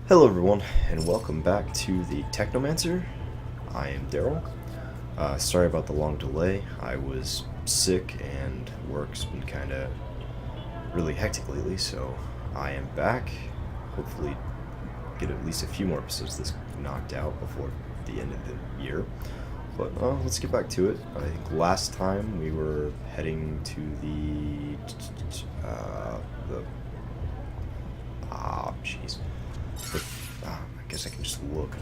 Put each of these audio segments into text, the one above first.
Hello everyone, and welcome back to the Technomancer. I am Daryl. Sorry about the long delay. I was sick and work's been kind of really hectic lately, so I am back. Hopefully get at least a few more episodes of this knocked out before the end of the year. But let's get back to it. I think last time we were heading to jeez. I guess I can just look.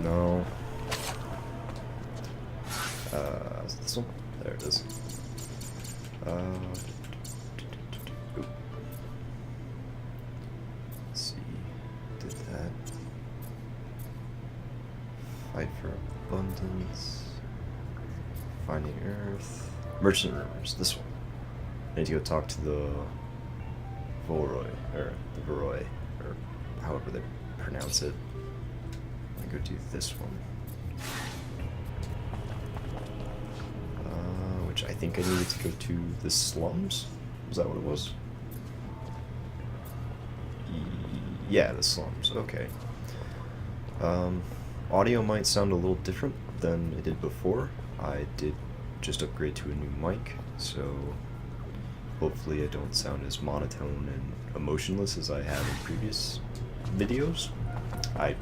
No. Is it this one? There it is. Oop. Let's see. Did that. Fight for abundance. Finding Earth. Merchant Rumors. This one. I need to go talk to the Voroi, or the Voroi, or however they pronounce it. I'm gonna go do this one. Which I think I needed to go to the slums? Was that what it was? Yeah, the slums, okay. Audio might sound a little different than it did before. I did just upgrade to a new mic, so hopefully I don't sound as monotone and emotionless as I have in previous videos. I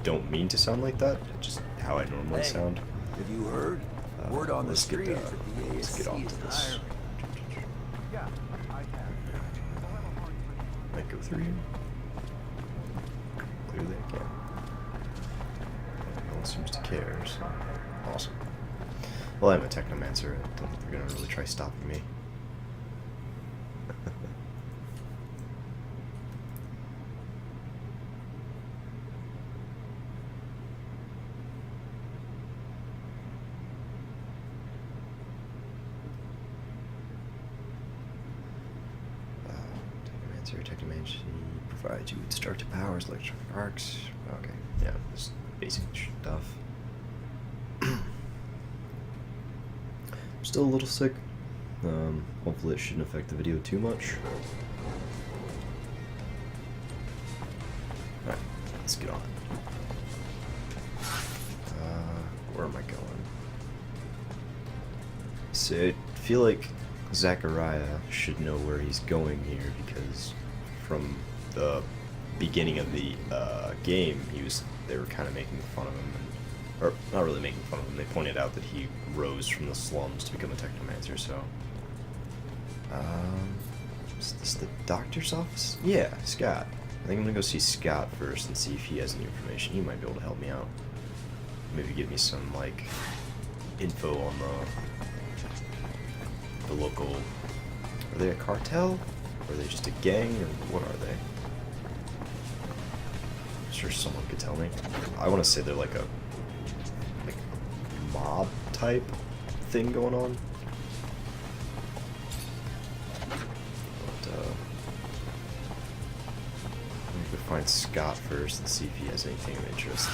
don't mean to sound like that, just how I normally sound. Have you heard? Word on the street is that the let's get on to this. Might go through here. Clearly I can. No one seems to care, so awesome. Well, I'm a Technomancer. I don't think they're gonna really try stopping me. Technomancer provides you with destructive powers, electronic arcs. Okay, yeah, just basic stuff. Still a little sick. Hopefully it shouldn't affect the video too much. Alright, let's get on. Where am I going? So I feel like Zachariah should know where he's going here because from the beginning of the game, they were kind of making fun of him, or not really making fun of him. They pointed out that he rose from the slums to become a Technomancer. So, is this the doctor's office? Yeah, Scott. I think I'm gonna go see Scott first and see if he has any information. He might be able to help me out. Maybe give me some like info on the local. Are they a cartel? Or are they just a gang, or what are they? I'm sure someone could tell me. I want to say they're like a mob type thing going on. But I'm gonna go find Scott first and see if he has anything of interest.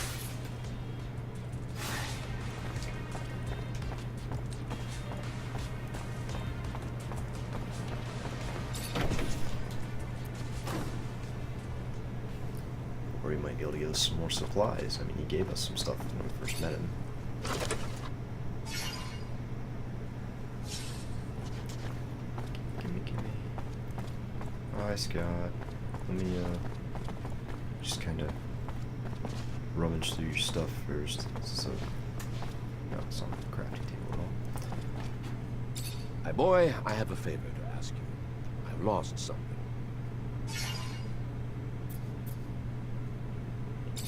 Or he might be able to give us some more supplies. I mean, he gave us some stuff when we first met him. Gimme. Hi, Scott. Let me, just kind of rummage through your stuff first. So, no, it's not a crafting table at all. My boy, I have a favor to ask you. I've lost something.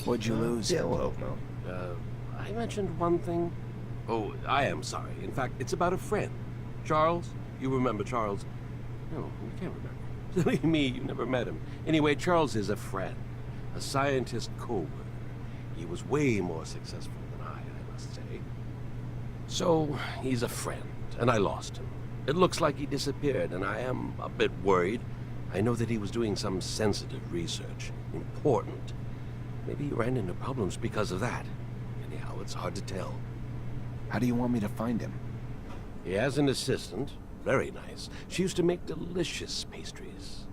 What'd you lose? Yeah, we'll help him out. I mentioned one thing. Oh, I am sorry. In fact, it's about a friend. Charles? You remember Charles? No, you can't remember. Silly me, you never met him. Anyway, Charles is a friend. A scientist co-worker. He was way more successful than I must say. So, he's a friend, and I lost him. It looks like he disappeared, and I am a bit worried. I know that he was doing some sensitive research. Important. Maybe he ran into problems because of that. Anyhow, it's hard to tell. How do you want me to find him? He has an assistant. Very nice. She used to make delicious pastries.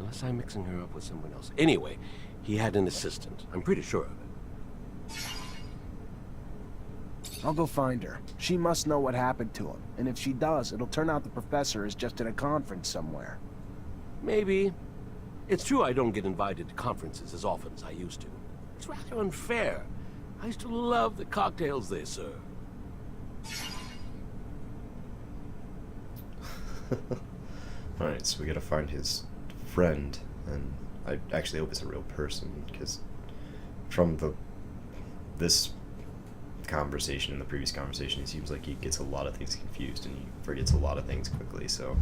Unless I'm mixing her up with someone else. Anyway, he had an assistant. I'm pretty sure of it. I'll go find her. She must know what happened to him. And if she does, it'll turn out the professor is just at a conference somewhere. Maybe. It's true I don't get invited to conferences as often as I used to. It's rather unfair. I used to love the cocktails they serve. Alright, so we gotta find his friend, and I actually hope it's a real person, because from this conversation and the previous conversation, it seems like he gets a lot of things confused, and he forgets a lot of things quickly, so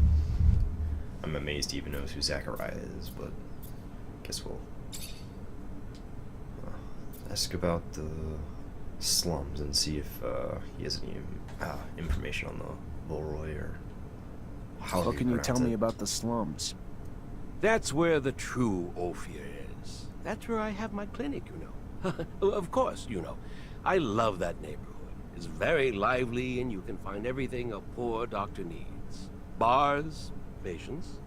I'm amazed he even knows who Zachariah is, but I guess we'll ask about the slums and see if he has any information on the Leroy, or how What can you tell me about the slums? That's where the true Ophir is. That's where I have my clinic, you know. Of course, you know. I love that neighborhood. It's very lively, and you can find everything a poor doctor needs. Bars, patients.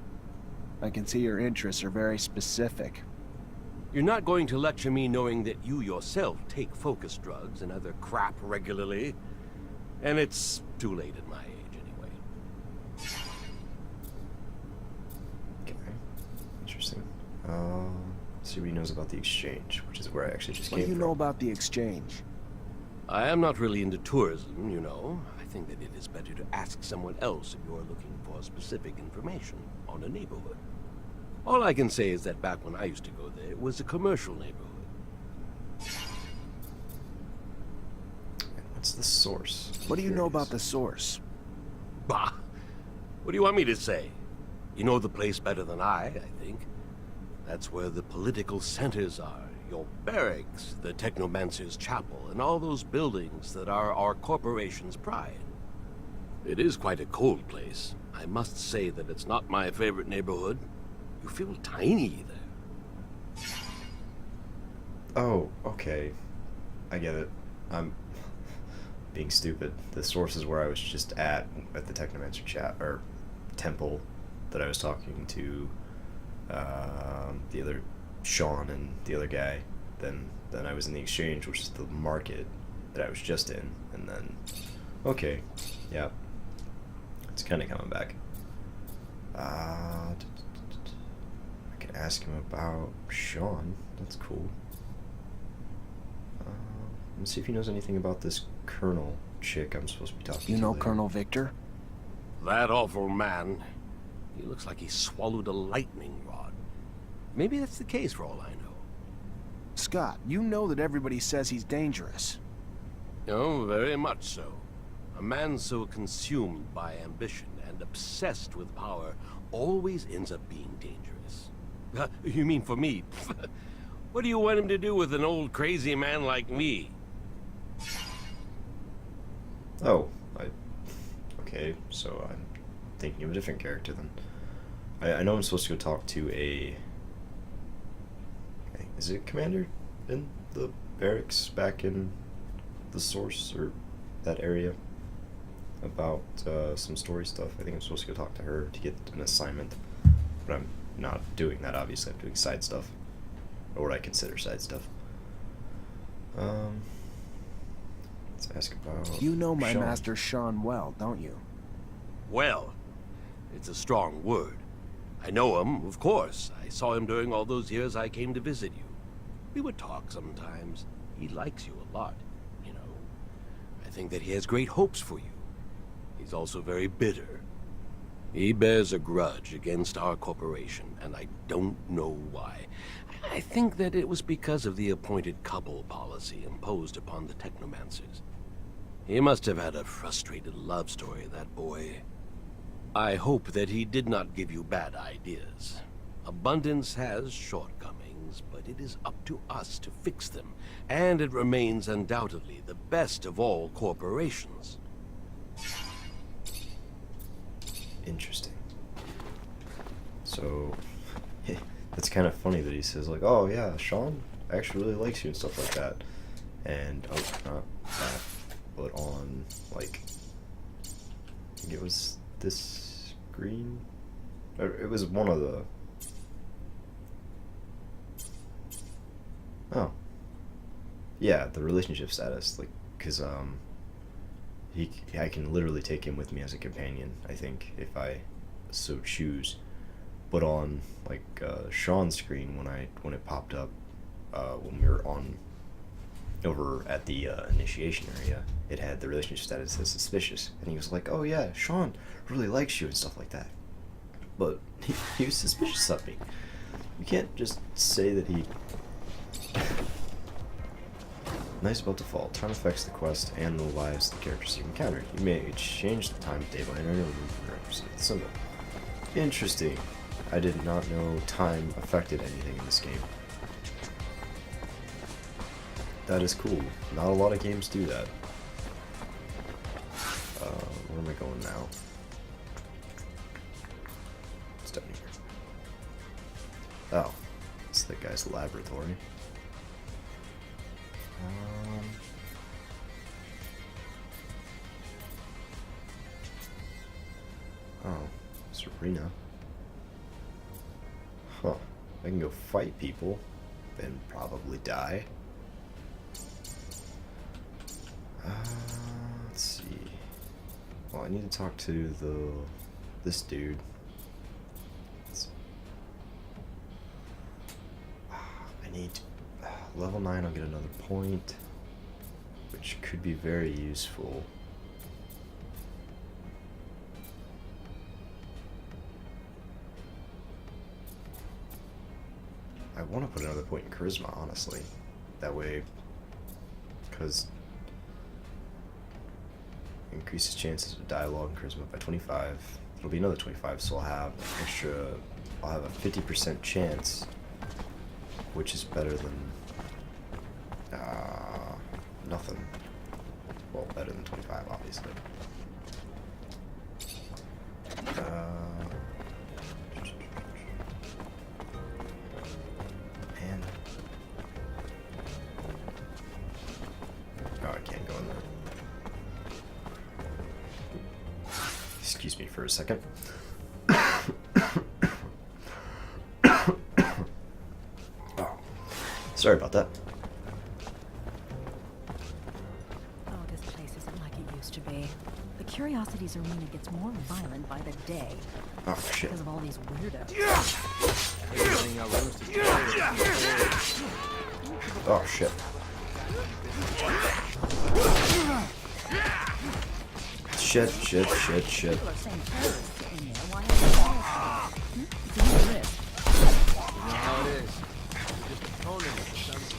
I can see your interests are very specific. You're not going to lecture me knowing that you yourself take focus drugs and other crap regularly. And it's too late at my age, anyway. Okay, interesting. See what he knows about the exchange, which is where I actually just came What do you from. know about the exchange? I am not really into tourism, you know. I think that it is better to ask someone else if you're looking for specific information on a neighborhood. All I can say is that back when I used to go there, it was a commercial neighborhood. And what's the source? What do you know about the source? Bah! What do you want me to say? You know the place better than I think. That's where the political centers are. Your barracks, the Technomancer's chapel, and all those buildings that are our corporation's pride. It is quite a cold place. I must say that it's not my favorite neighborhood. You feel tiny there. Oh, okay. I get it. I'm being stupid. The source is where I was just at the Technomancer chat, or temple, that I was talking to the other Sean and the other guy. Then I was in the exchange, which is the market that I was just in, and then okay, yeah, it's kind of coming back. I can ask him about Sean. That's cool. Let's see if he knows anything about this Colonel chick I'm supposed to be talking to. You know later. Colonel Victor? That awful man. He looks like he swallowed a lightning rod. Maybe that's the case for all I know. Scott, you know that everybody says he's dangerous. Oh, very much so. A man so consumed by ambition and obsessed with power always ends up being dangerous. You mean for me? What do you want him to do with an old crazy man like me? Oh, okay, so I'm thinking of a different character then. I know I'm supposed to go talk to is it Commander in the barracks back in the source, or that area, about some story stuff. I think I'm supposed to go talk to her to get an assignment, but I'm not doing that, obviously. I'm doing side stuff, or what I consider side stuff. Let's ask about You know my Sean. master Sean well, don't you? Well, it's a strong word. I know him, of course. I saw him during all those years I came to visit you. We would talk sometimes. He likes you a lot, you know. I think that he has great hopes for you. He's also very bitter. He bears a grudge against our corporation, and I don't know why. I think that it was because of the appointed couple policy imposed upon the Technomancers. He must have had a frustrated love story, that boy. I hope that he did not give you bad ideas. Abundance has shortcomings, but it is up to us to fix them, and it remains undoubtedly the best of all corporations. Interesting. So, it's kind of funny that he says, like, oh yeah, Sean actually really likes you and stuff like that. And, oh, not that, but on, like, I think it was this screen? Or it was one of the Oh. Yeah, the relationship status, like, cause I can literally take him with me as a companion, I think, if I so choose. But on like Sean's screen when it popped up when we were on over at the initiation area, it had the relationship status as suspicious, and he was like, "Oh yeah, Sean really likes you" and stuff like that. But he was suspicious of me. You can't just say that he. Nice about default. Time affects the quest and the lives of the characters you encounter. You may change the time of day by entering a represent the symbol. Interesting. I did not know time affected anything in this game. That is cool. Not a lot of games do that. Where am I going now? It's down here. Oh, it's that guy's laboratory. Oh, Serena. Huh. I can go fight people, then probably die. Let's see. Well, I need to talk to this dude. I need level 9. I'll get another point, which could be very useful. I want to put another point in charisma, honestly. That way, because increases chances of dialogue and charisma by 25. It'll be another 25, so I'll have I'll have a 50% chance, which is better than nothing. Well, better than 25, obviously. Man. Oh, I can't go in there. Excuse me for a second. Oh, sorry about that. To be. The Curiosities Arena gets more violent by the day. Oh shit. Because of all these weirdos. Oh shit. Shit. People are saying terrorists are in there. Why are they there? It's a huge risk. You know how it is. You're just a opponent or something.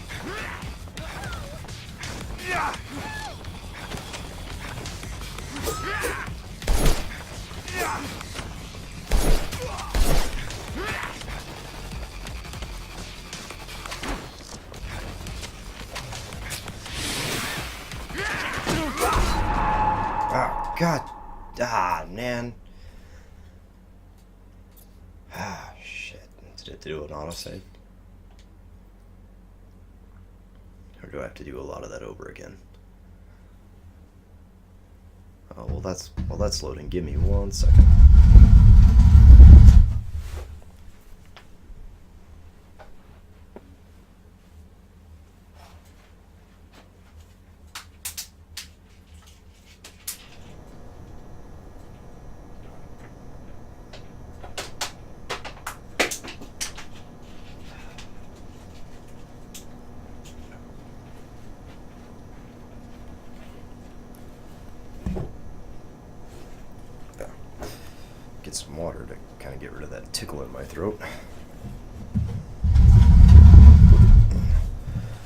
Oh god. Ah, man. Ah, shit. Did it do an autosave? Or do I have to do a lot of that over again? Oh, well that's loading. Give me 1 second. Get some water to kind of get rid of that tickle in my throat.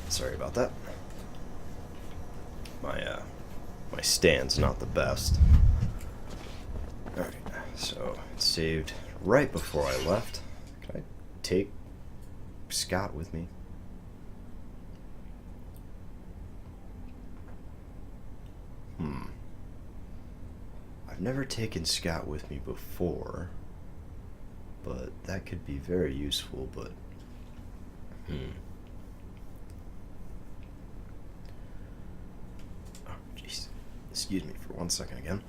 Sorry about that. My stand's not the best. Alright, so it saved right before I left. Can I take Scott with me? I've never taken Scott with me before, but that could be very useful, but oh jeez, excuse me for 1 second again.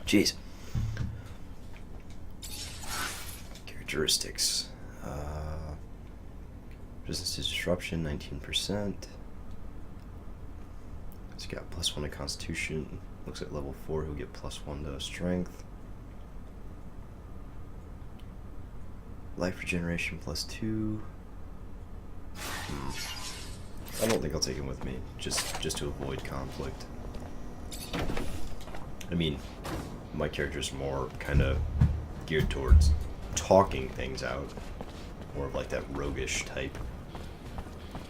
Jeez. characteristics. Resistance to disruption, 19%. He's got +1 to Constitution. Looks like level 4, he'll get +1 to Strength. Life regeneration +2. I don't think I'll take him with me, just to avoid conflict. I mean, my character's more kind of geared towards talking things out, more of like that roguish type,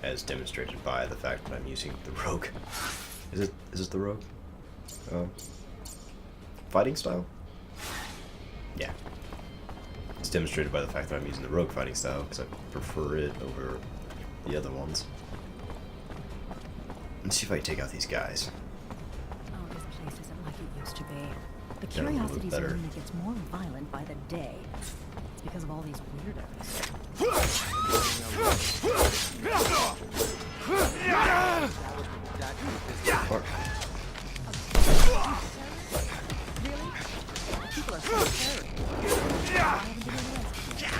as demonstrated by the fact that I'm using the rogue. Is it the rogue? Fighting style? Yeah. It's demonstrated by the fact that I'm using the rogue fighting style, because I prefer it over the other ones. Let's see if I can take out these guys. Oh, this place isn't like it used to be. The They're a little bit Curiosities better. arena gets more violent by the day. It's because of all these weirdos. Fuck. Really? People are so scary. I haven't been arrested yet.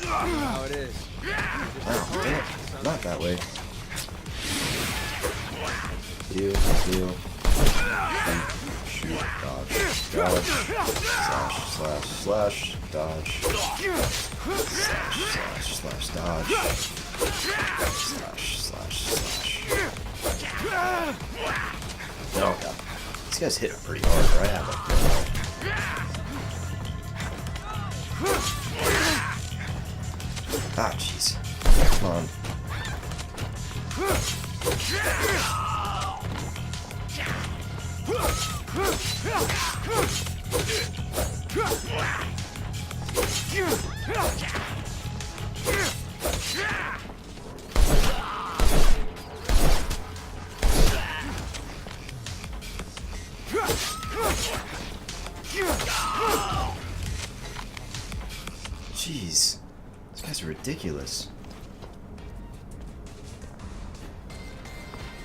How it is. Oh, damn it. Not that way. Heal, heal. Shoot, dodge, dodge. Slash, dodge. Slash, dodge. Slash. Oh god. These guys hit pretty hard, right? I have Ah, jeez. Come on. Jeez. These guys are ridiculous.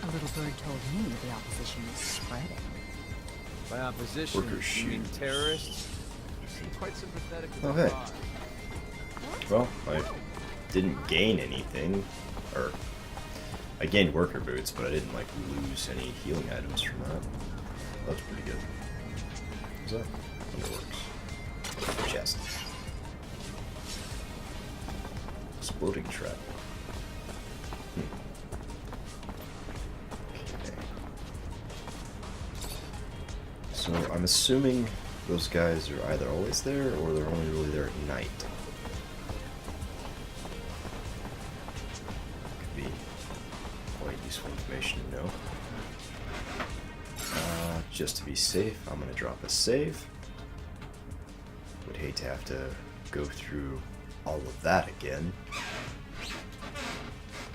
A little bird told me the opposition is spreading. By opposition, Workers you mean shoot. terrorists? You seem quite sympathetic to Oh, the hey. cause. Well, I didn't gain anything. Or, I gained worker boots, but I didn't, like, lose any healing items from that. That's pretty good. What's that? Underworks. Chest. Exploding trap. Okay. So, I'm assuming those guys are either always there, or they're only really there at night. Could be quite useful information to know. Just to be safe, I'm gonna drop a save. Would hate to have to go through all of that again.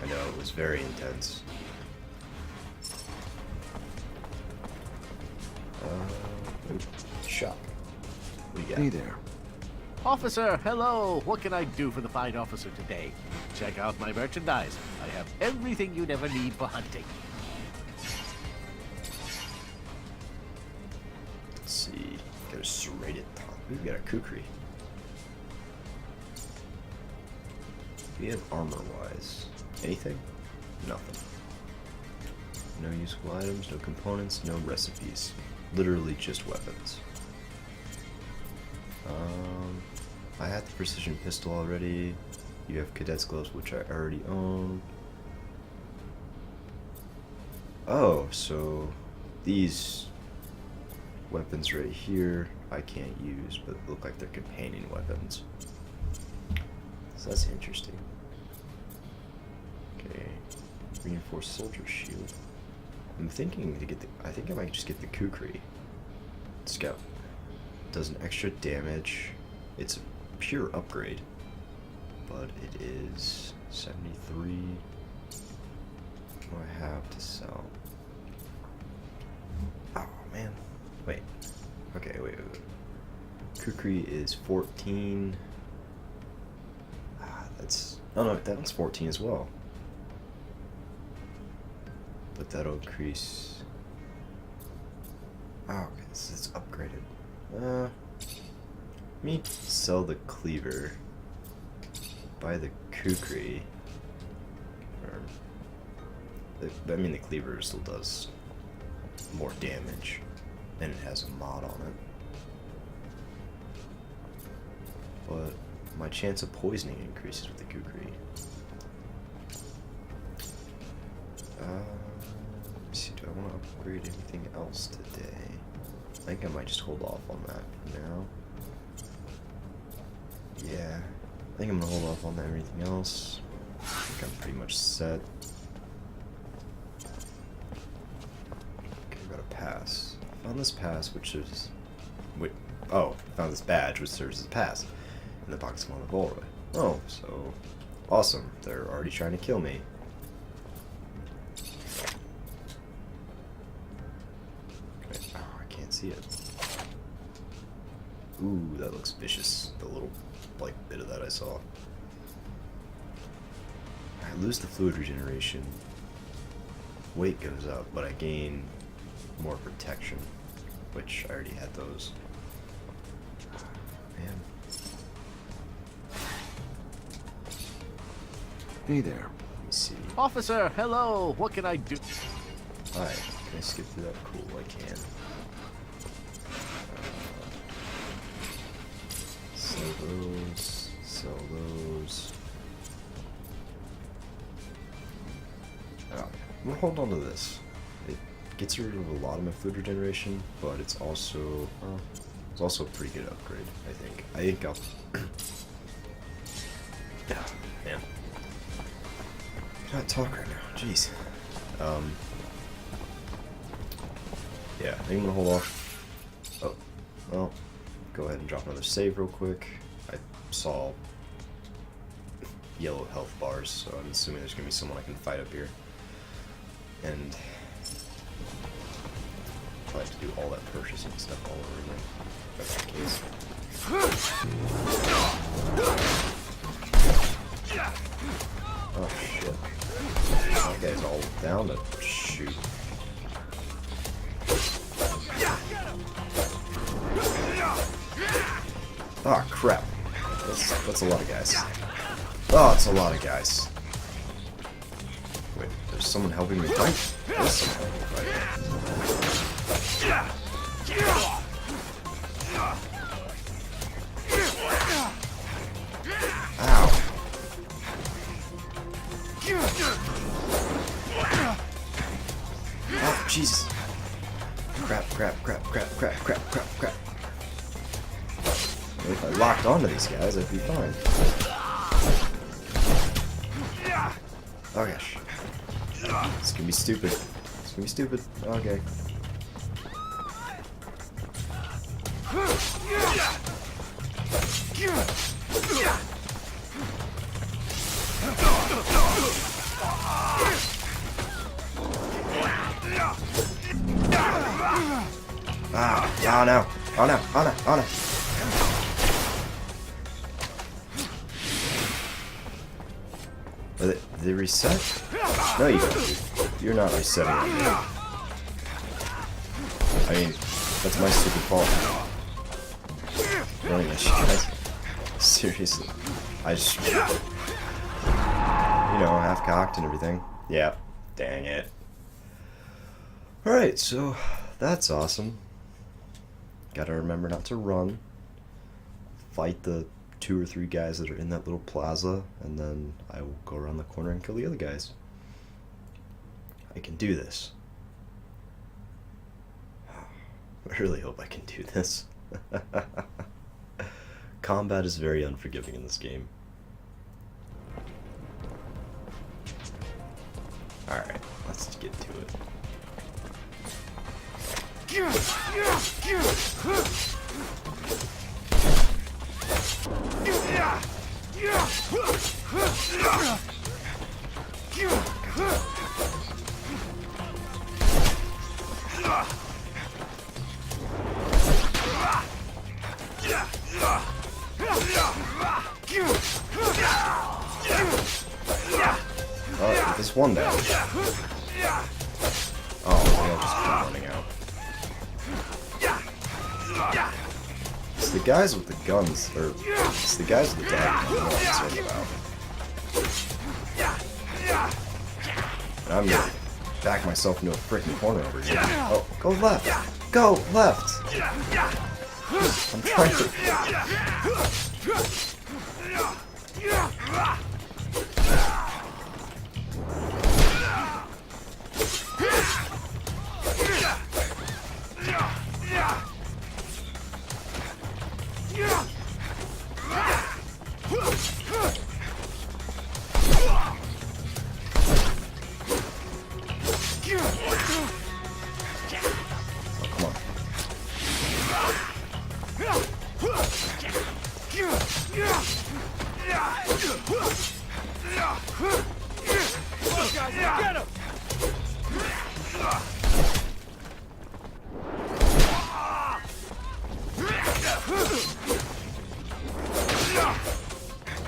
I know it was very intense. Shop. What do you got? Hey there. Officer, hello! What can I do for the fine officer today? Check out my merchandise. I have everything you'd ever need for hunting. Let's see. Got a serrated top. We've got a kukri. We have armor-wise. Anything? Nothing. No useful items, no components, no recipes. Literally just weapons. I had the precision pistol already. You have cadet's gloves, which I already own. Oh, so these weapons right here I can't use, but look like they're companion weapons. So that's interesting. Okay, reinforced soldier shield. I'm thinking to get the. I think I might just get the kukri. Scout does an extra damage. It's a pure upgrade, but it is 73. What do I have to sell? Oh man, wait. Okay, wait. Kukri is 14. That's. Oh no, that one's 14 as well. But that'll increase. Oh, okay, so it's upgraded. Let me sell the cleaver. Buy the kukri. I mean, the cleaver still does more damage, and it has a mod on it. But my chance of poisoning increases with the kukri. Let's see, do I want to upgrade anything else today? I think I might just hold off on that for now. Yeah, I think I'm gonna hold off on everything else. I think I'm pretty much set. Okay, I got a pass. Found this pass, which is... Wait, oh, found this badge, which serves as a pass. In the box of the Volroy. Oh, so... Awesome. They're already trying to kill me. Okay. Oh, I can't see it. Ooh, that looks vicious. The little, like, bit of that I saw. I lose the fluid regeneration. Weight goes up, but I gain more protection, which I already had those. Man. Hey there. Let me see. Officer, hello. What can I do? Alright, can I skip through that? Cool, I can. Sell those. Sell those. I'm gonna hold on to this. It gets rid of a lot of my fluid regeneration, but it's also a pretty good upgrade, I think. I think I'll yeah, man. Can't talk right now, jeez. Yeah, I think I'm gonna hold off. Oh, well, go ahead and drop another save real quick. I saw yellow health bars, so I'm assuming there's gonna be someone I can fight up here. And I have to do all that purchasing stuff all over again. If that's the case. Oh shit. That guy's all down to shoot. Oh crap. That's a lot of guys. Oh, it's a lot of guys. Wait, there's someone helping me fight? There's someone helping me fight. Ow. Oh, Jesus. Crap. If I locked onto these guys, I'd be fine. Oh gosh. It's gonna be stupid. It's gonna be stupid. Okay. Ah, oh no. Oh no, oh no, oh no. Did they reset? No, you don't. You're not resetting me. I mean, that's my stupid fault. Running this shit, guys. Seriously. I just... You know, half-cocked and everything. Yeah. Dang it. Alright, so that's awesome. Gotta remember not to run. Fight the 2 or 3 guys that are in that little plaza, and then I will go around the corner and kill the other guys. I can do this. I really hope I can do this. Combat is very unforgiving in this game. Alright, let's get to it. Oh, this one down. Oh, they'll just keep running out. the guys with the guns, or it's the guys with the daggers I'm more concerned about. And I'm gonna back myself into a freaking corner over here. Oh, go left! Go left! I'm trying to...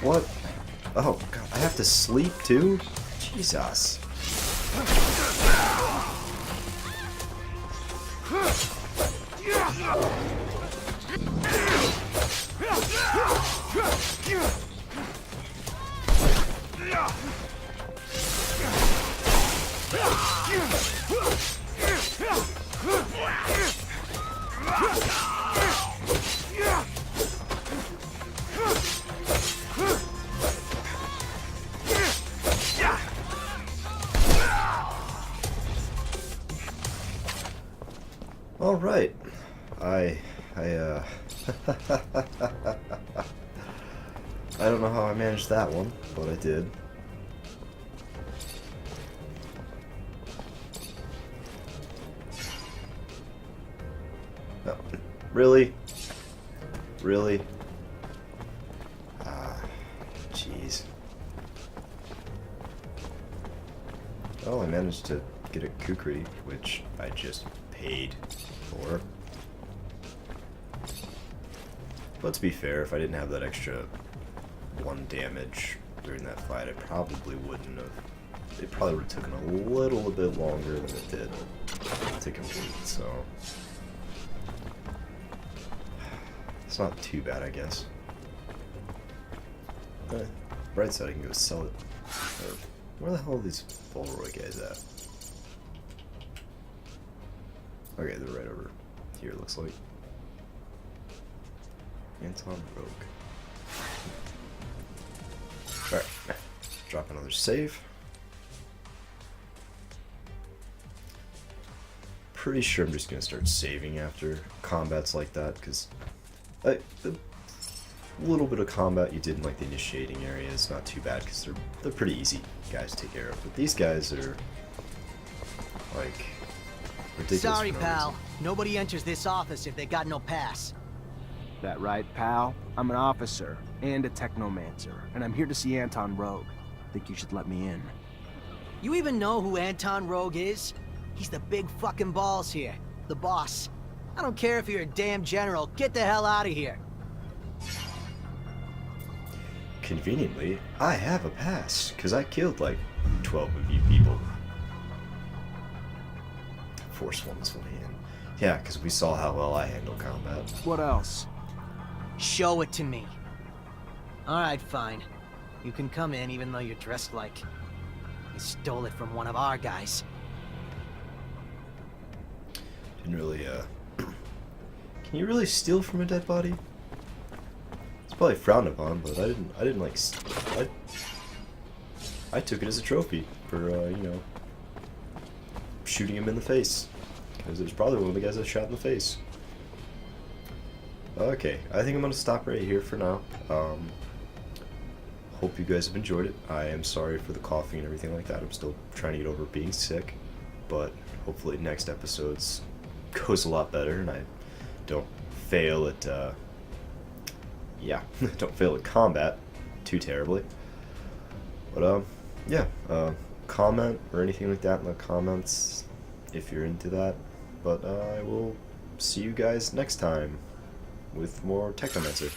What? Oh, God, I have to sleep too? Jesus. All right, I don't know how I managed that one, but I did. No, really? Really? Ah, jeez. Well, I managed to get a kukri, which I just paid for. But to be fair, if I didn't have that extra 1 damage during that fight, I probably wouldn't have. It probably would have taken a little bit longer than it did to complete, so it's not too bad, I guess. Bright side, I can go sell it. Where the hell are these Volroy guys at? Okay, they're right over here, it looks like. Anton Rogue. Alright, drop another save. Pretty sure I'm just gonna start saving after combats like that, because the little bit of combat you did in like the initiating area is not too bad, because they're pretty easy guys to take care of. But these guys are like ridiculous. Sorry, for no pal. reason. Nobody enters this office if they got no pass. That right, pal? I'm an officer and a Technomancer, and I'm here to see Anton Rogue. Think you should let me in. You even know who Anton Rogue is? He's the big fucking balls here. The boss. I don't care if you're a damn general. Get the hell out of here. Conveniently, I have a pass, because I killed like 12 of you people. Force one this one in. Yeah, because we saw how well I handle combat. What else? Show it to me. Alright, fine. You can come in even though you're dressed like... you stole it from one of our guys. Didn't really, Can you really steal from a dead body? It's probably frowned upon, but I didn't like... I took it as a trophy for, you know, shooting him in the face. Because it was probably one of the guys I shot in the face. Okay, I think I'm going to stop right here for now. Hope you guys have enjoyed it. I am sorry for the coughing and everything like that. I'm still trying to get over being sick. But hopefully next episodes goes a lot better and I don't fail at, yeah, don't fail at combat too terribly. But, yeah, comment or anything like that in the comments if you're into that. But I will see you guys next time with more Technomancer.